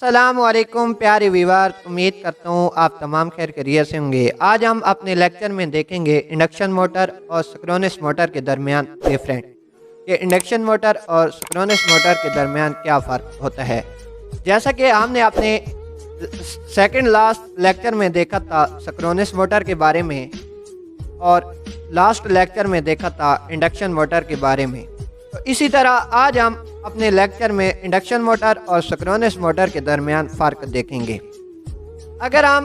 السلام علیکم پیارے ویور، امید کرتا ہوں آپ تمام خیر خیریت سے ہوں گے۔ آج ہم اپنے لیکچر میں دیکھیں گے انڈکشن موٹر اور سنکرونس موٹر کے درمیان ڈیفرنٹ، کہ انڈکشن موٹر اور سنکرونس موٹر کے درمیان کیا فرق ہوتا ہے۔ جیسا کہ ہم نے اپنے سیکنڈ لاسٹ لیکچر میں دیکھا تھا سنکرونس موٹر کے بارے میں، اور لاسٹ لیکچر میں دیکھا تھا انڈکشن موٹر کے بارے میں، تو اسی طرح آج ہم اپنے لیکچر میں انڈکشن موٹر اور سنکرونس موٹر کے درمیان فرق دیکھیں گے۔ اگر ہم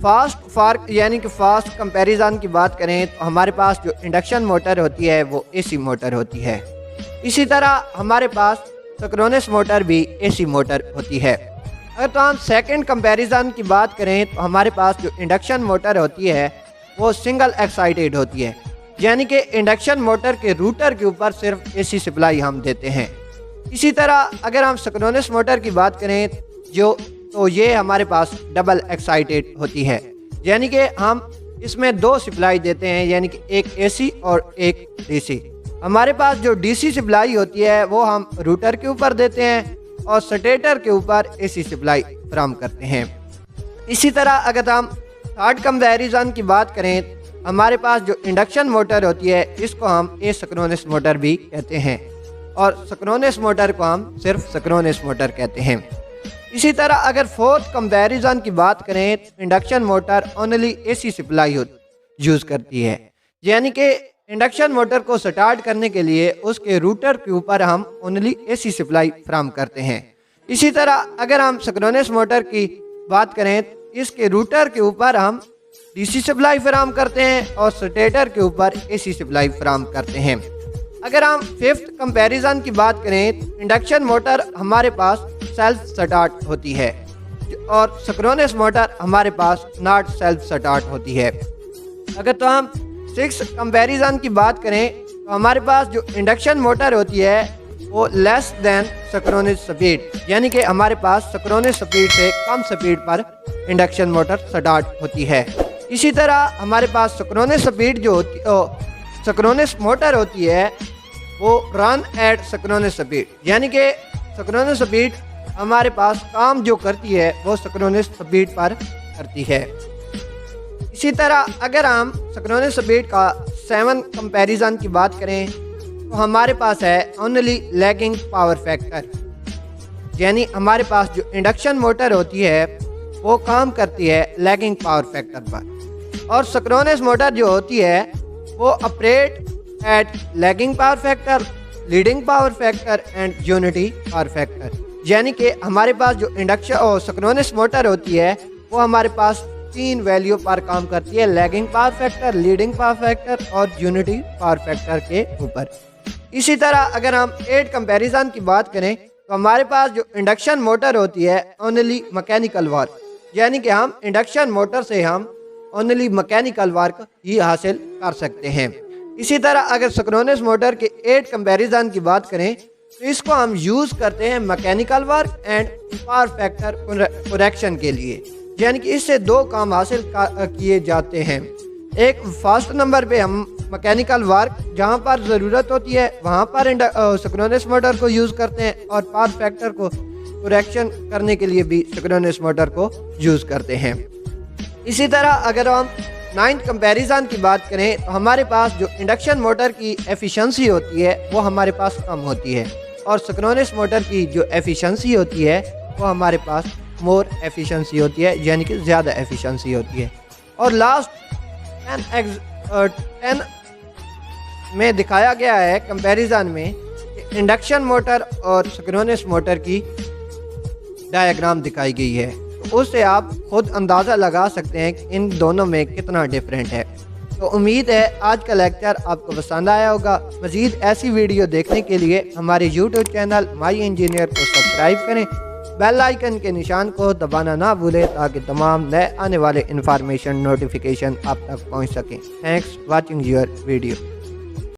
فاسٹ فرق یعنی کہ فاسٹ کمپیریزن کی بات کریں تو ہمارے پاس جو انڈکشن موٹر ہوتی ہے وہ اے سی موٹر ہوتی ہے، اسی طرح ہمارے پاس سنکرونس موٹر بھی اے سی موٹر ہوتی ہے۔ اگر تو ہم سیکنڈ کمپیریزن کی بات کریں تو ہمارے پاس جو انڈکشن موٹر ہوتی ہے وہ سنگل ایکسائٹیڈ ہوتی ہے، یعنی کہ انڈکشن موٹر کے روٹر کے اوپر صرف اے سی سپلائی ہم دیتے ہیں۔ اسی طرح اگر ہم سنکرونس موٹر کی بات کریں تو یہ ہمارے پاس ڈبل ایکسائٹیڈ ہوتی ہے، یعنی کہ ہم اس میں دو سپلائی دیتے ہیں، یعنی کہ ایک اے سی اور ایک ڈی سی۔ ہمارے پاس جو ڈی سی سپلائی ہوتی ہے وہ ہم روٹر کے اوپر دیتے ہیں اور سٹیٹر کے اوپر اے سی سپلائی فراہم کرتے ہیں۔ اسی طرح اگر ہم تھرڈ کمپیریزن کی بات کریں، ہمارے پاس جو انڈکشن موٹر ہوتی ہے اس کو ہم اے سنکرونس موٹر بھی کہتے ہیں، اور سنکرونس موٹر کو ہم صرف سنکرونس موٹر کہتے ہیں۔ اسی طرح اگر فورتھ کمپیریزن کی بات کریں تو induction motor only A C supply use کرتی ہے، یعنی کہ انڈکشن موٹر کو سٹارٹ کرنے کے لیے اس کے روٹر کے اوپر ہم اونلی اے سی سپلائی فراہم کرتے ہیں۔ اسی طرح اگر ہم سنکرونس موٹر کی بات کریں تو اس کے روٹر کے اوپر ہم ڈی سی سپلائی فراہم کرتے ہیں اور سٹیٹر کے اوپر اے سی سپلائی فراہم کرتے ہیں۔ اگر ہم ففتھ کمپیریزن کی بات کریں تو انڈکشن موٹر ہمارے پاس سیلف سٹارٹ ہوتی ہے اور سنکرونس موٹر ہمارے پاس ناٹ سیلف سٹارٹ ہوتی ہے۔ اگر تو ہم سکس کمپیریزن کی بات کریں تو ہمارے پاس جو انڈکشن موٹر ہوتی ہے وہ لیس دین سنکرونس سپیڈ، یعنی کہ ہمارے پاس سنکرونس سپیڈ سے کم سپیڈ پر انڈکشن موٹر سٹارٹ ہوتی ہے۔ اسی طرح ہمارے پاس سنکرونس سپیڈ جو ہوتی سنکرونس موٹر ہوتی ہے وہ رن ایٹ سنکرونس سپیڈ، یعنی کہ سنکرونس سپیڈ ہمارے پاس کام جو کرتی ہے وہ سنکرونس سپیڈ پر کرتی ہے۔ اسی طرح اگر ہم سنکرونس سپیڈ کا 7 کمپیریزن کی بات کریں تو ہمارے پاس ہے اونلی لیگنگ پاور فیکٹر، یعنی ہمارے پاس جو انڈکشن موٹر ہوتی ہے وہ کام کرتی ہے لیگنگ پاور فیکٹر پر، اور سنکرونس موٹر جو ہوتی ہے وہ operate at lagging power factor, leading power factor and unity power factor, یعنی کہ ہمارے پاس جو انڈکشن اور سنکرونس موٹر ہوتی ہے وہ ہمارے پاس 3 ویلیو پر کام کرتی ہے، lagging power factor, leading power factor اور یونٹی پاور فیکٹر کے اوپر۔ اسی طرح اگر ہم 8 کمپیریزن کی بات کریں تو ہمارے پاس جو انڈکشن موٹر ہوتی ہے اونلی مکینیکل ورک، یعنی کہ ہم انڈکشن موٹر سے ہم اونلی مکینیکل ورک ہی حاصل کر سکتے ہیں۔ اسی طرح اگر سنکرونس موٹر کے 8 کمپیریزن کی بات کریں تو اس کو ہم یوز کرتے ہیں mechanical work and power factor correction کے لیے، یعنی کہ اس سے 2 کام حاصل کیے جاتے ہیں۔ ایک فرسٹ نمبر پہ ہم مکینیکل ورک جہاں پر ضرورت ہوتی ہے وہاں پر سنکرونس موٹر کو یوز کرتے ہیں، اور پاور فیکٹر کو کریکشن کرنے کے لیے بھی سنکرونس موٹر کو یوز کرتے ہیں۔ اسی طرح اگر ہم 9 کمپیریزن کی بات کریں تو ہمارے پاس جو انڈکشن موٹر کی ایفیشنسی ہوتی ہے وہ ہمارے پاس کم ہوتی ہے، اور سنکرونس موٹر کی جو ایفیشنسی ہوتی ہے وہ ہمارے پاس مور ایفیشنسی ہوتی ہے، یعنی کہ زیادہ ایفیشنسی ہوتی ہے۔ اور لاسٹ 10 میں دکھایا گیا ہے کمپیریزن میں کہ انڈکشن موٹر اور سنکرونس موٹر کی ڈائیگرام دکھائی گئی ہے، تو اس سے آپ خود اندازہ لگا سکتے ہیں کہ ان دونوں میں کتنا ڈفرینٹ ہے۔ تو امید ہے آج کا لیکچر آپ کو پسند آیا ہوگا۔ مزید ایسی ویڈیو دیکھنے کے لیے ہمارے یوٹیوب چینل مائی انجینئر کو سبسکرائب کریں، بیل آئیکن کے نشان کو دبانا نہ بھولیں تاکہ تمام نئے آنے والے انفارمیشن نوٹیفیکیشن آپ تک پہنچ سکیں۔ Thanks watching your video.